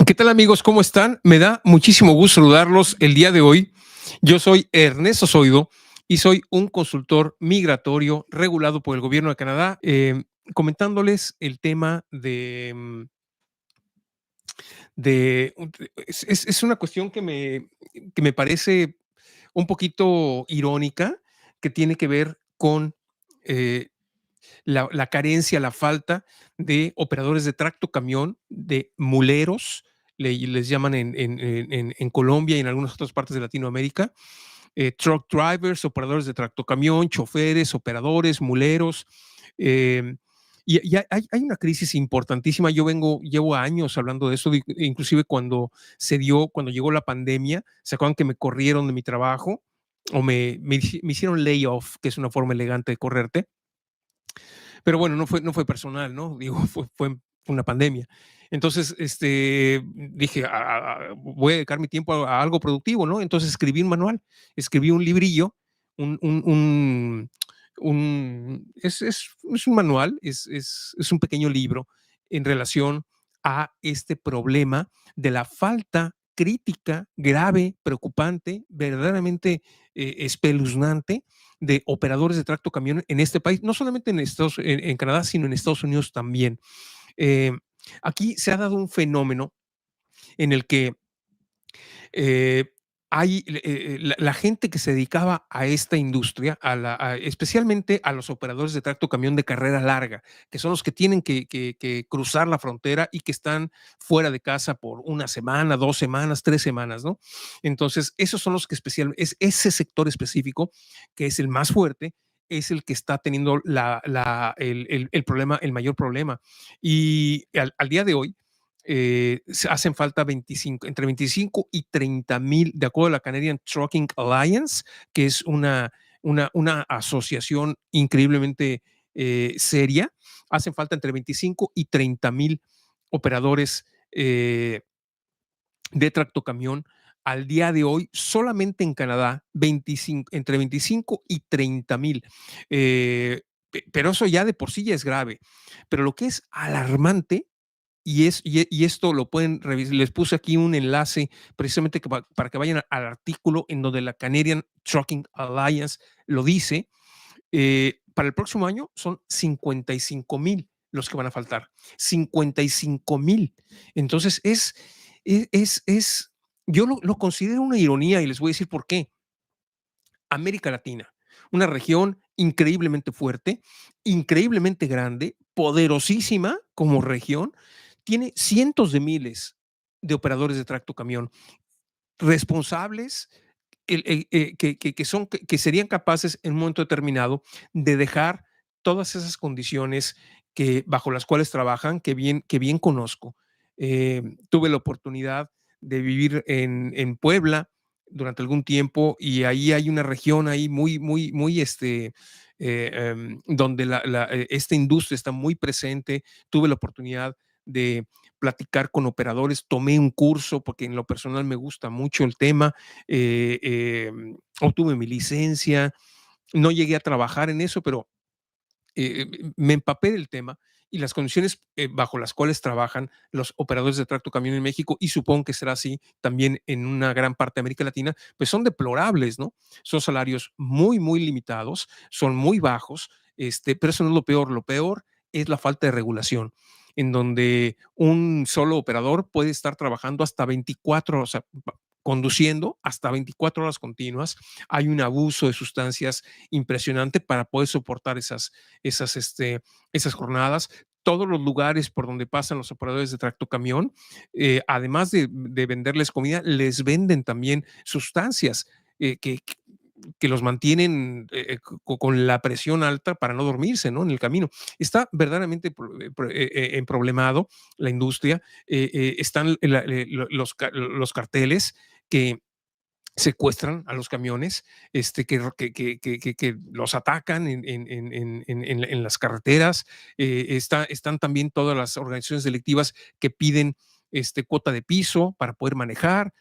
¿Qué tal amigos? ¿Cómo están? Me da muchísimo gusto saludarlos el día de hoy. Yo soy Ernesto Zoido y soy un consultor migratorio regulado por el gobierno de Canadá, comentándoles el tema es una cuestión que me parece un poquito irónica, que tiene que ver con eh, la carencia, la falta de operadores de tracto camión, de muleros, les llaman en Colombia y en algunas otras partes de Latinoamérica, truck drivers, operadores de tractocamión, choferes, operadores, muleros. eh, y hay una crisis importantísima. Llevo años hablando de eso, inclusive cuando llegó la pandemia, ¿se acuerdan que me corrieron de mi trabajo? O me hicieron layoff, que es una forma elegante de correrte. Pero bueno, no fue personal, ¿no? Digo, fue una pandemia. Entonces, dije, voy a dedicar mi tiempo a algo productivo, ¿no? Entonces escribí un manual, escribí un librillo, es un manual, es un pequeño libro en relación a este problema de la falta crítica, grave, preocupante, verdaderamente espeluznante de operadores de tracto camión en este país, no solamente en Canadá, sino en Estados Unidos también. Eh, Aquí se ha dado un fenómeno en el que eh, la gente que se dedicaba a esta industria, especialmente a los operadores de tracto camión de carrera larga, que son los que tienen que cruzar la frontera y que están fuera de casa por una semana, 2 semanas, 3 semanas, ¿no? Entonces, esos son los que es ese sector específico que es el más fuerte, es el que está teniendo el problema, el mayor problema. Y al día de hoy, se hacen falta entre 25 y 30,000, de acuerdo a la Canadian Trucking Alliance, que es una asociación increíblemente seria. Hacen falta entre 25 y 30,000 operadores de tractocamión al día de hoy, solamente en Canadá, entre 25 y 30,000. Pero eso ya de por sí ya es grave. Pero lo que es alarmante y esto lo pueden revisar. Les puse aquí un enlace precisamente para que vayan al artículo en donde la Canadian Trucking Alliance lo dice. Para el próximo año son 55,000 los que van a faltar. 55,000. Entonces yo lo considero una ironía y les voy a decir por qué. América Latina, una región increíblemente fuerte, increíblemente grande, poderosísima como región, tiene cientos de miles de operadores de tracto camión responsables, que serían capaces en un momento determinado de dejar todas esas condiciones bajo las cuales trabajan, que bien conozco. Tuve la oportunidad de vivir en Puebla durante algún tiempo y ahí hay una región ahí muy, muy, muy, donde esta industria está muy presente. Tuve la oportunidad de platicar con operadores, tomé un curso porque en lo personal me gusta mucho el tema, obtuve mi licencia, no llegué a trabajar en eso, pero me empapé del tema y las condiciones bajo las cuales trabajan los operadores de tracto camión en México, y supongo que será así también en una gran parte de América Latina, pues son deplorables, ¿no? Son salarios muy, muy limitados, son muy bajos, pero eso no es lo peor es la falta de regulación, en donde un solo operador puede estar trabajando hasta 24 horas, o sea, conduciendo hasta 24 horas continuas. Hay un abuso de sustancias impresionante para poder soportar esas jornadas. Todos los lugares por donde pasan los operadores de tractocamión, además de venderles comida, les venden también sustancias que los mantienen con la presión alta para no dormirse, ¿no? En el camino. Está verdaderamente emproblemado la industria. Están los carteles que secuestran a los camiones, que los atacan en las carreteras. Están también todas las organizaciones delictivas que piden cuota de piso para poder manejar,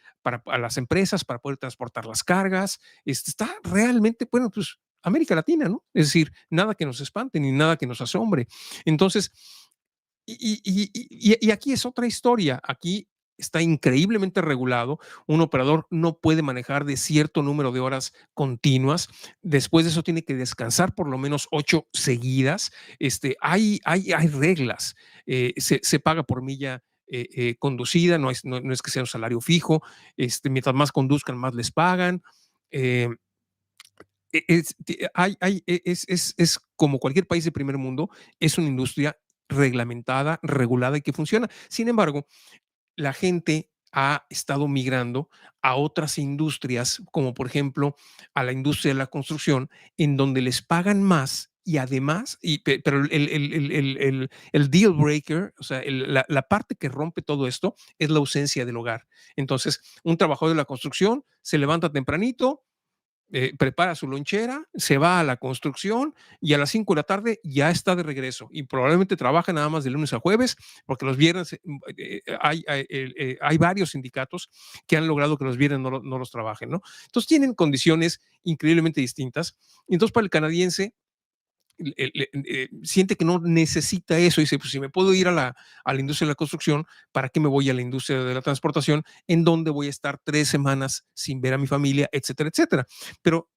a las empresas, para poder transportar las cargas. Está realmente, bueno, pues América Latina, ¿no? Es decir, nada que nos espante ni nada que nos asombre. Entonces, y aquí es otra historia. Aquí está increíblemente regulado. Un operador no puede manejar de cierto número de horas continuas. Después de eso tiene que descansar por lo menos 8 seguidas. Hay reglas. Se paga por milla conducida, no es que sea un salario fijo. Mientras más conduzcan, más les pagan. Eh, es como cualquier país de primer mundo, es una industria reglamentada, regulada y que funciona. Sin embargo, la gente ha estado migrando a otras industrias, como por ejemplo a la industria de la construcción, en donde les pagan más y además, pero el deal breaker, o sea, la parte que rompe todo esto es la ausencia del hogar. Entonces, un trabajador de la construcción se levanta tempranito, prepara su lonchera, se va a la construcción y a las 5 de la tarde ya está de regreso y probablemente trabaja nada más de lunes a jueves porque los viernes hay varios sindicatos que han logrado que los viernes no los trabajen, ¿no? Entonces tienen condiciones increíblemente distintas. Y entonces para el canadiense siente que no necesita eso. Dice, pues si me puedo ir a la industria de la construcción, ¿para qué me voy a la industria de la transportación? En donde voy a estar 3 semanas sin ver a mi familia, etcétera, etcétera. Pero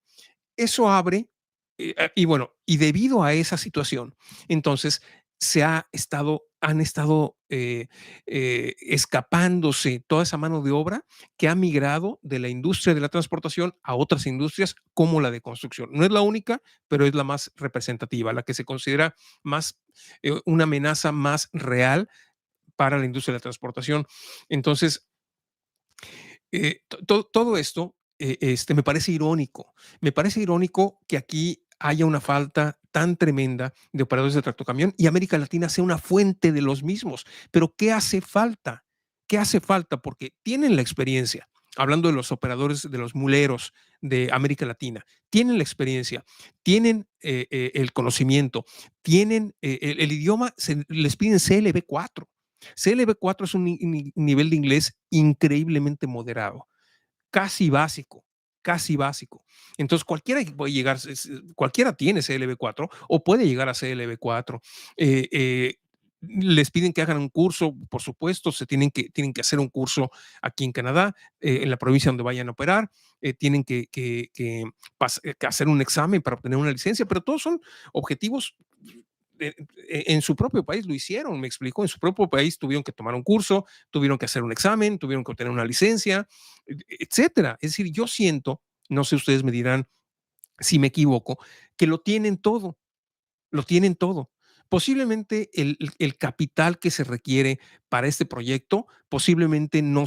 eso abre, y bueno, y debido a esa situación, entonces han estado escapándose toda esa mano de obra que ha migrado de la industria de la transportación a otras industrias como la de construcción. No es la única, pero es la más representativa, la que se considera más una amenaza más real para la industria de la transportación. Entonces, todo esto me parece irónico. Me parece irónico que aquí haya una falta tan tremenda de operadores de tractocamión y América Latina sea una fuente de los mismos. Pero ¿qué hace falta? ¿Qué hace falta? Porque tienen la experiencia. Hablando de los operadores, de los muleros de América Latina, tienen la experiencia, tienen el conocimiento, tienen el idioma, les piden CLB4. CLB4 es un nivel de inglés increíblemente moderado, casi básico, casi básico. Entonces, cualquiera puede llegar, cualquiera tiene CLB4 o puede llegar a CLB4. Les piden que hagan un curso, por supuesto, tienen que hacer un curso aquí en Canadá, en la provincia donde vayan a operar, tienen que hacer un examen para obtener una licencia, pero todos son objetivos en su propio país lo hicieron, me explicó, en su propio país tuvieron que tomar un curso, tuvieron que hacer un examen, tuvieron que obtener una licencia, etcétera. Es decir, yo siento, no sé, ustedes me dirán si me equivoco, que lo tienen todo. Posiblemente el capital que se requiere para este proyecto, posiblemente no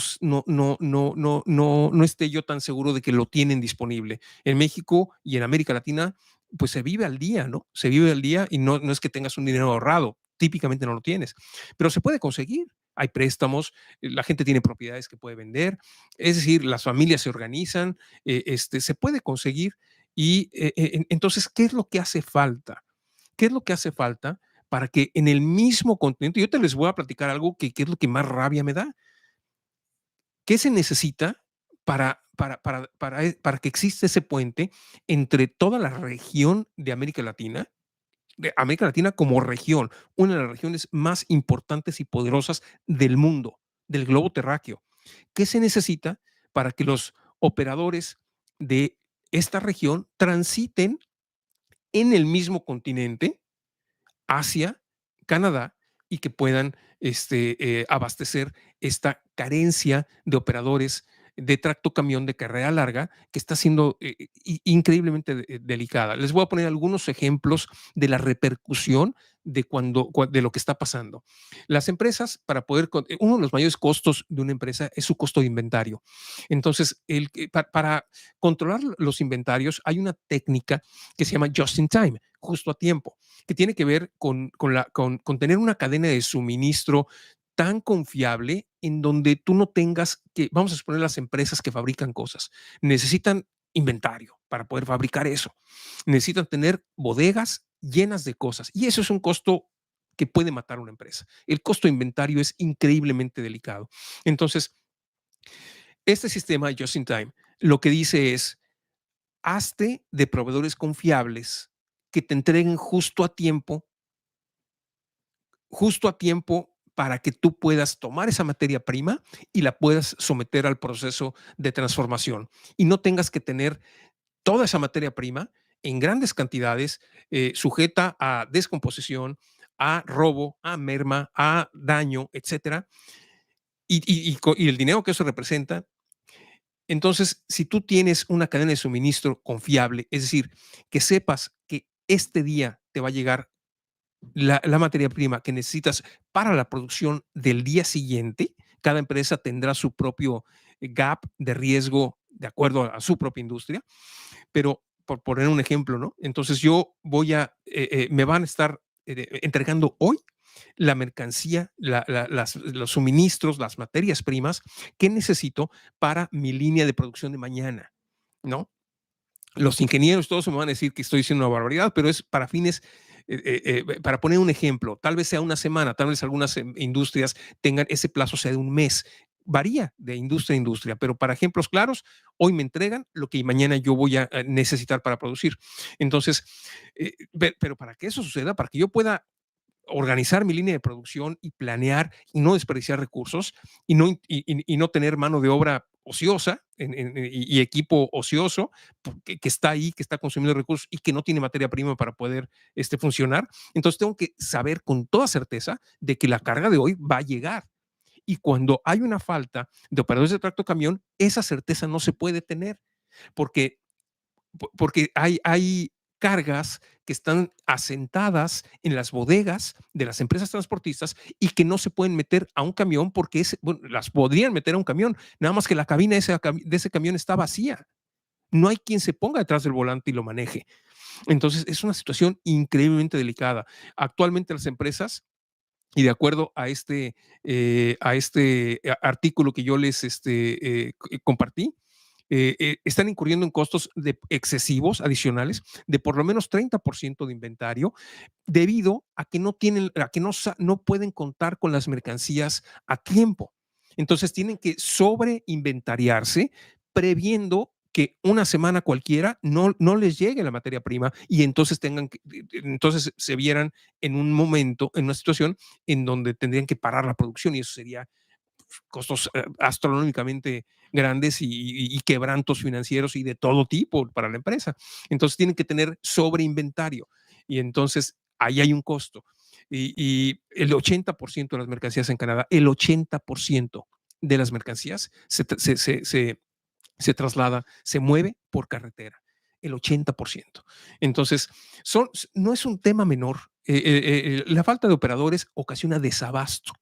esté yo tan seguro de que lo tienen disponible. En México y en América Latina, pues se vive al día, ¿no? Se vive al día y no es que tengas un dinero ahorrado, típicamente no lo tienes, pero se puede conseguir. Hay préstamos, la gente tiene propiedades que puede vender, es decir, las familias se organizan, se puede conseguir. Y entonces, ¿qué es lo que hace falta? ¿Qué es lo que hace falta para que en el mismo continente? Yo te les voy a platicar algo que es lo que más rabia me da. ¿Qué se necesita para que exista ese puente entre toda la región de América Latina como región, una de las regiones más importantes y poderosas del mundo, del globo terráqueo? ¿Qué se necesita para que los operadores de esta región transiten en el mismo continente hacia Canadá y que puedan abastecer esta carencia de operadores de tractocamión de carrera larga que está siendo increíblemente delicada? Les voy a poner algunos ejemplos de la repercusión de lo que está pasando. Las empresas, uno de los mayores costos de una empresa es su costo de inventario. Entonces, para controlar los inventarios hay una técnica que se llama just in time, justo a tiempo, que tiene que ver con tener una cadena de suministro tan confiable en donde tú no tengas que, vamos a suponer las empresas que fabrican cosas, necesitan inventario para poder fabricar eso. Necesitan tener bodegas llenas de cosas y eso es un costo que puede matar a una empresa. El costo de inventario es increíblemente delicado. Entonces, este sistema Just in Time lo que dice es, hazte de proveedores confiables que te entreguen justo a tiempo para que tú puedas tomar esa materia prima y la puedas someter al proceso de transformación y no tengas que tener toda esa materia prima en grandes cantidades, sujeta a descomposición, a robo, a merma, a daño, etcétera, y el dinero que eso representa. Entonces, si tú tienes una cadena de suministro confiable, es decir, que sepas que este día te va a llegar la materia prima que necesitas para la producción del día siguiente, cada empresa tendrá su propio gap de riesgo de acuerdo a su propia industria, pero por poner un ejemplo, ¿no? Entonces yo me van a estar entregando hoy la mercancía, los suministros, las materias primas que necesito para mi línea de producción de mañana, ¿no? Los ingenieros todos me van a decir que estoy diciendo una barbaridad, pero es para fines, para poner un ejemplo, tal vez sea una semana, tal vez algunas industrias tengan ese plazo sea de un mes. Varía de industria a industria, pero para ejemplos claros, hoy me entregan lo que mañana yo voy a necesitar para producir. Entonces, pero para que eso suceda, para que yo pueda organizar mi línea de producción y planear y no desperdiciar recursos y no tener mano de obra ociosa y equipo ocioso que está ahí, que está consumiendo recursos y que no tiene materia prima para poder funcionar. Entonces tengo que saber con toda certeza de que la carga de hoy va a llegar. Y cuando hay una falta de operadores de tracto camión, esa certeza no se puede tener porque porque hay cargas que están asentadas en las bodegas de las empresas transportistas y que no se pueden meter a un camión porque bueno, las podrían meter a un camión, nada más que la cabina de ese camión está vacía. No hay quien se ponga detrás del volante y lo maneje. Entonces, es una situación increíblemente delicada. Actualmente las empresas, y de acuerdo a este artículo que yo les compartí, están incurriendo en costos excesivos adicionales de por lo menos 30% de inventario debido a que no tienen, a que no pueden contar con las mercancías a tiempo. Entonces tienen que sobreinventariarse previendo que una semana cualquiera no les llegue la materia prima y entonces entonces se vieran en un momento, en una situación en donde tendrían que parar la producción y eso sería costos astronómicamente grandes y quebrantos financieros y de todo tipo para la empresa. Entonces tienen que tener sobreinventario y entonces ahí hay un costo. Y el 80% de las mercancías en Canadá, el 80% de las mercancías se traslada, se mueve por carretera, el 80%. Entonces, no es un tema menor. La falta de operadores ocasiona desabasto.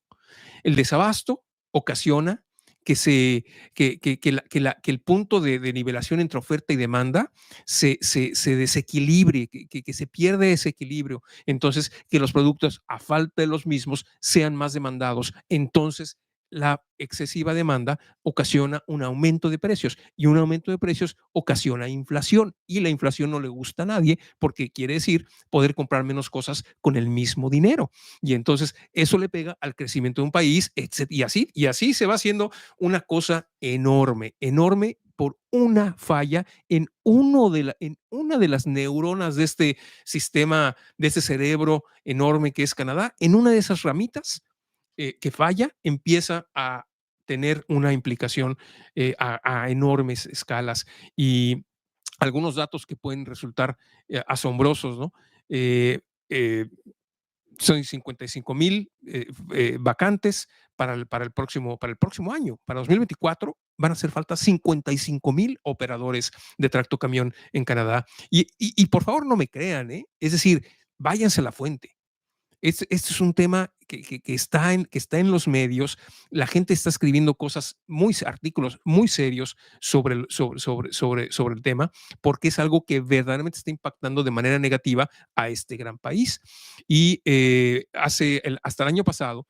El desabasto ocasiona que, se, que el punto de nivelación entre oferta y demanda se desequilibre, que se pierde ese equilibrio. Entonces, que los productos, a falta de los mismos, sean más demandados. Entonces, la excesiva demanda ocasiona un aumento de precios y un aumento de precios ocasiona inflación y la inflación no le gusta a nadie porque quiere decir poder comprar menos cosas con el mismo dinero. Y entonces eso le pega al crecimiento de un país, y así se va haciendo una cosa enorme, enorme por una falla en una de las neuronas de este sistema, de este cerebro enorme que es Canadá, en una de esas ramitas que falla, empieza a tener una implicación a enormes escalas. Y algunos datos que pueden resultar asombrosos, ¿no? Eh, eh, son 55,000 vacantes para el próximo año. Para 2024 van a hacer falta 55,000 operadores de tracto camión en Canadá. Y por favor no me crean, ¿eh? Es decir, váyanse a la fuente. Este es un tema que está en los medios. La gente está escribiendo artículos muy serios sobre el tema, porque es algo que verdaderamente está impactando de manera negativa a este gran país. Y hasta el año pasado,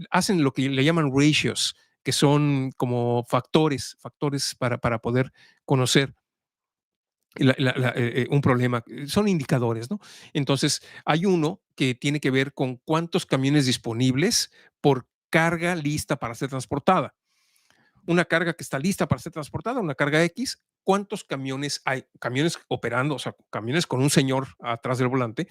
hacen lo que le llaman ratios, que son como factores para poder conocer un problema, son indicadores, ¿no? Entonces, hay uno que tiene que ver con cuántos camiones disponibles por carga lista para ser transportada. Una carga que está lista para ser transportada, una carga X, ¿cuántos camiones hay? Camiones operando, o sea, camiones con un señor atrás del volante,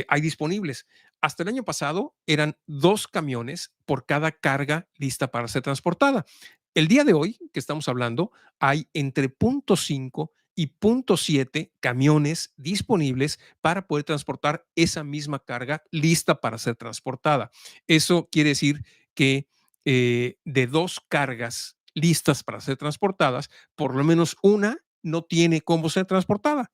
hay disponibles. Hasta el año pasado eran 2 camiones por cada carga lista para ser transportada. El día de hoy, que estamos hablando, hay entre 0.5 y 0.7 camiones disponibles para poder transportar esa misma carga lista para ser transportada. Eso quiere decir que de 2 cargas listas para ser transportadas, por lo menos una no tiene cómo ser transportada.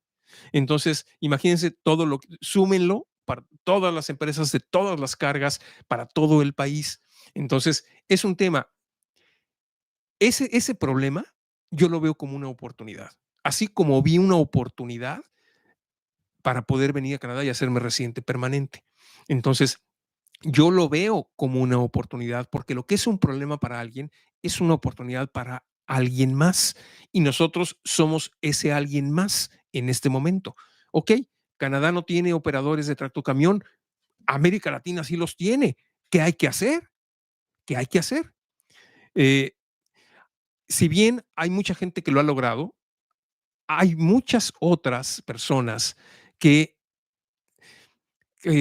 Entonces, imagínense todo lo que, súmenlo para todas las empresas de todas las cargas para todo el país. Entonces, es un tema, ese problema yo lo veo como una oportunidad. Así como vi una oportunidad para poder venir a Canadá y hacerme residente permanente. Entonces, yo lo veo como una oportunidad, porque lo que es un problema para alguien es una oportunidad para alguien más. Y nosotros somos ese alguien más en este momento. Ok, Canadá no tiene operadores de tractocamión, América Latina sí los tiene. ¿Qué hay que hacer? ¿Qué hay que hacer? Eh, si bien hay mucha gente que lo ha logrado, hay muchas otras personas que,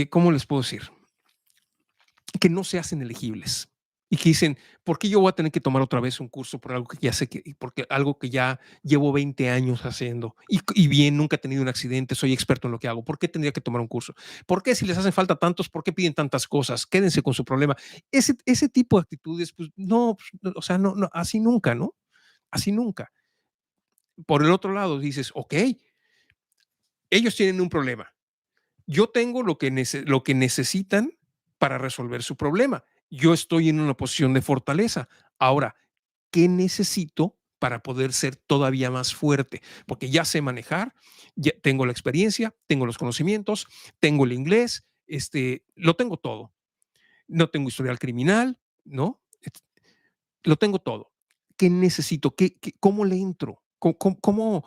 ¿cómo les puedo decir? Que no se hacen elegibles y que dicen, ¿por qué yo voy a tener que tomar otra vez un curso por algo que ya sé que, porque algo que ya llevo 20 años haciendo y bien, nunca he tenido un accidente, soy experto en lo que hago? ¿Por qué tendría que tomar un curso? ¿Por qué si les hacen falta tantos, por qué piden tantas cosas? Quédense con su problema. Ese tipo de actitudes, pues no, pues, no, o sea, no, no, así nunca, ¿no? Así nunca. Por el otro lado, dices, ok, ellos tienen un problema. Yo tengo lo que necesitan para resolver su problema. Yo estoy en una posición de fortaleza. Ahora, ¿qué necesito para poder ser todavía más fuerte? Porque ya sé manejar, ya tengo la experiencia, tengo los conocimientos, tengo el inglés, lo tengo todo. No tengo historial criminal, ¿no? Lo tengo todo. ¿Qué necesito? ¿Cómo le entro? ¿Cómo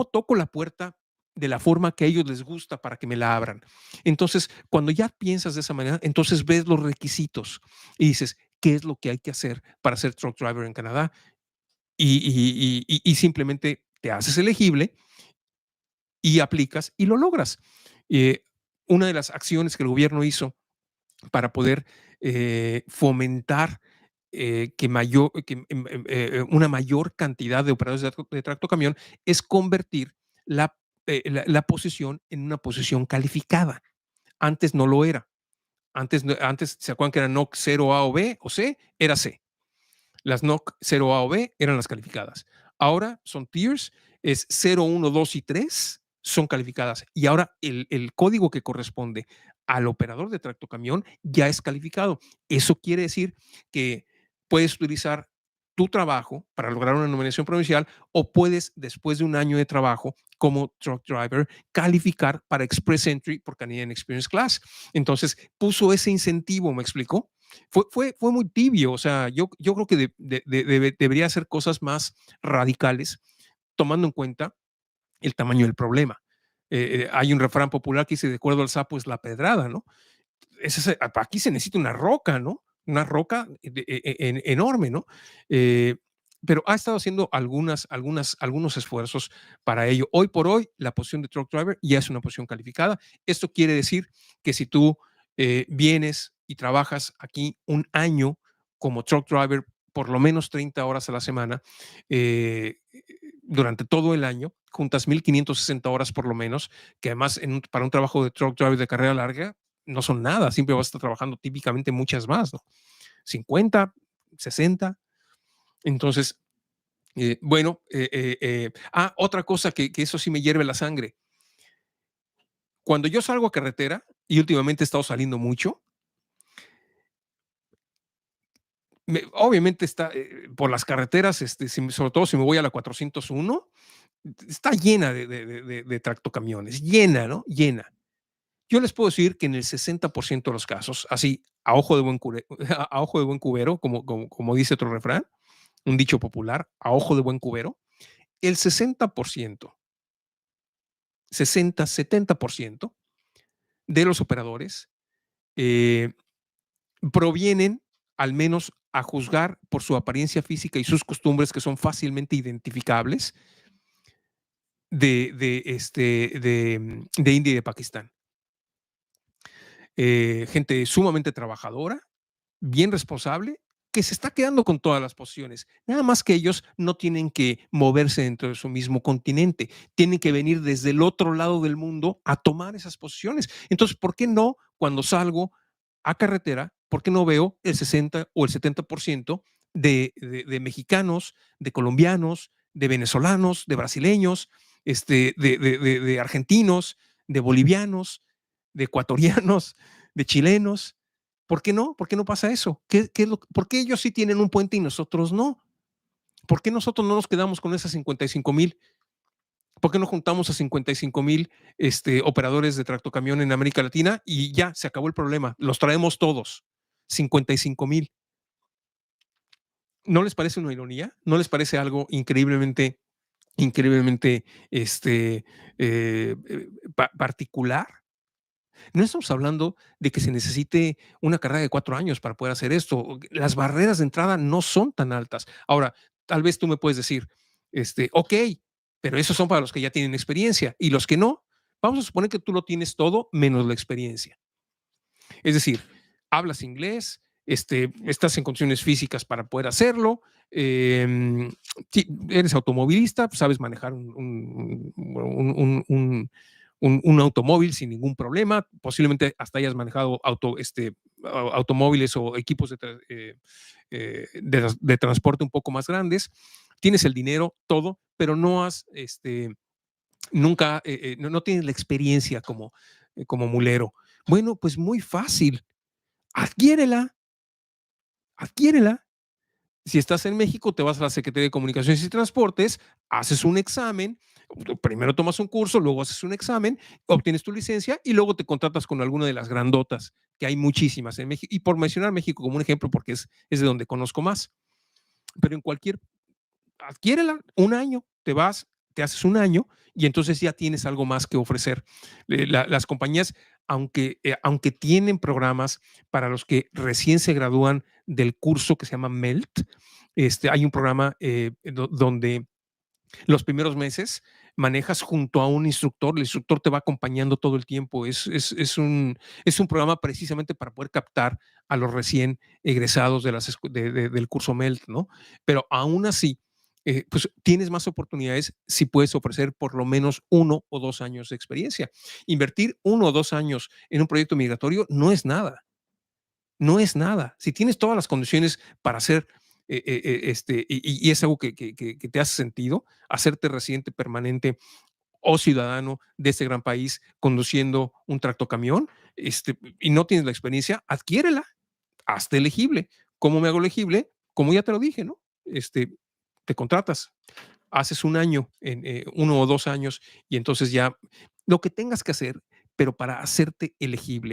toco la puerta de la forma que a ellos les gusta para que me la abran? Entonces, cuando ya piensas de esa manera, entonces ves los requisitos y dices, ¿qué es lo que hay que hacer para ser truck driver en Canadá? Y simplemente te haces elegible y aplicas y lo logras. Eh, una de las acciones que el gobierno hizo para poder fomentar una mayor cantidad de operadores de tractocamión es convertir la posición en una posición calificada. Antes no lo era. Antes se acuerdan que era NOC 0A o B o C, era C. Las NOC 0A o B eran las calificadas. Ahora son tiers, es 0, 1, 2 y 3 son calificadas. Y ahora el código que corresponde al operador de tractocamión ya es calificado. Eso quiere decir que puedes utilizar tu trabajo para lograr una nominación provincial o puedes, después de un año de trabajo como truck driver, calificar para Express Entry por Canadian Experience Class. Entonces, puso ese incentivo, ¿me explicó? Fue muy tibio, o sea, yo creo que debería hacer cosas más radicales, tomando en cuenta el tamaño del problema. Hay un refrán popular que dice, de acuerdo al sapo es la pedrada, ¿no? Aquí se necesita una roca, ¿no? Una roca enorme, ¿no? Eh, pero ha estado haciendo algunos esfuerzos para ello. Hoy por hoy, la posición de truck driver ya es una posición calificada. Esto quiere decir que si tú vienes y trabajas aquí un año como truck driver, por lo menos 30 horas a la semana, eh, durante todo el año, juntas 1,560 horas por lo menos, que además para un trabajo de truck driver de carrera larga, no son nada, siempre vas a estar trabajando típicamente muchas más, ¿no? 50, 60. Entonces, otra cosa que eso sí me hierve la sangre. Cuando yo salgo a carretera, y últimamente he estado saliendo mucho, obviamente está por las carreteras, sobre todo si me voy a la 401, está llena de tractocamiones, llena, ¿no? Llena. Yo les puedo decir que en el 60% de los casos, así a ojo de a ojo de buen cubero, como dice otro refrán, un dicho popular, a ojo de buen cubero, el 60%, 60, 70% de los operadores eh, provienen al menos a juzgar por su apariencia física y sus costumbres que son fácilmente identificables de India y de Pakistán. Gente sumamente trabajadora, bien responsable, que se está quedando con todas las posiciones. Nada más que ellos no tienen que moverse dentro de su mismo continente, tienen que venir desde el otro lado del mundo a tomar esas posiciones. Entonces, ¿por qué no cuando salgo a carretera, por qué no veo el 60 o el 70% de mexicanos, de colombianos, de venezolanos, de brasileños, de argentinos, de bolivianos, de ecuatorianos, de chilenos? ¿Por qué no? ¿Por qué no pasa eso? ¿Por qué ellos sí tienen un puente y nosotros no? ¿Por qué nosotros no nos quedamos con esas 55,000? ¿Por qué no juntamos a 55,000 operadores de tractocamión en América Latina y ya se acabó el problema? Los traemos todos. 55,000. ¿No les parece una ironía? ¿No les parece algo increíblemente particular? No estamos hablando de que se necesite una carrera de 4 años para poder hacer esto. Las barreras de entrada no son tan altas. Ahora, tal vez tú me puedes decir, ok, pero esos son para los que ya tienen experiencia y los que no, vamos a suponer que tú lo tienes todo menos la experiencia. Es decir, hablas inglés, estás en condiciones físicas para poder hacerlo, eres automovilista, sabes manejar un automóvil sin ningún problema, posiblemente hasta hayas manejado automóviles o equipos de transporte un poco más grandes, tienes el dinero, todo, pero no has, nunca, no tienes la experiencia como mulero. Bueno, pues muy fácil, adquiérela, adquiérela. Si estás en México, te vas a la Secretaría de Comunicaciones y Transportes, haces un examen, primero tomas un curso, luego haces un examen, obtienes tu licencia y luego te contratas con alguna de las grandotas, que hay muchísimas en México. Y por mencionar México como un ejemplo, porque es de donde conozco más, pero en cualquier, adquiérela, un año, te vas, te haces un año y entonces ya tienes algo más que ofrecer. Las compañías, aunque tienen programas para los que recién se gradúan del curso que se llama MELT, hay un programa donde los primeros meses manejas junto a un instructor, el instructor te va acompañando todo el tiempo, es un programa precisamente para poder captar a los recién egresados del curso MELT, ¿no? Pero aún así, pues tienes más oportunidades si puedes ofrecer por lo menos 1 o 2 años de experiencia. Invertir 1 o 2 años en un proyecto migratorio no es nada, no es nada. Si tienes todas las condiciones para hacer, y es algo que te hace sentido, hacerte residente permanente o ciudadano de este gran país conduciendo un tractocamión, y no tienes la experiencia, adquiérela, hazte elegible. ¿Cómo me hago elegible? Como ya te lo dije, ¿no? Te contratas, haces un año, 1 o 2 años, y entonces ya lo que tengas que hacer, pero para hacerte elegible.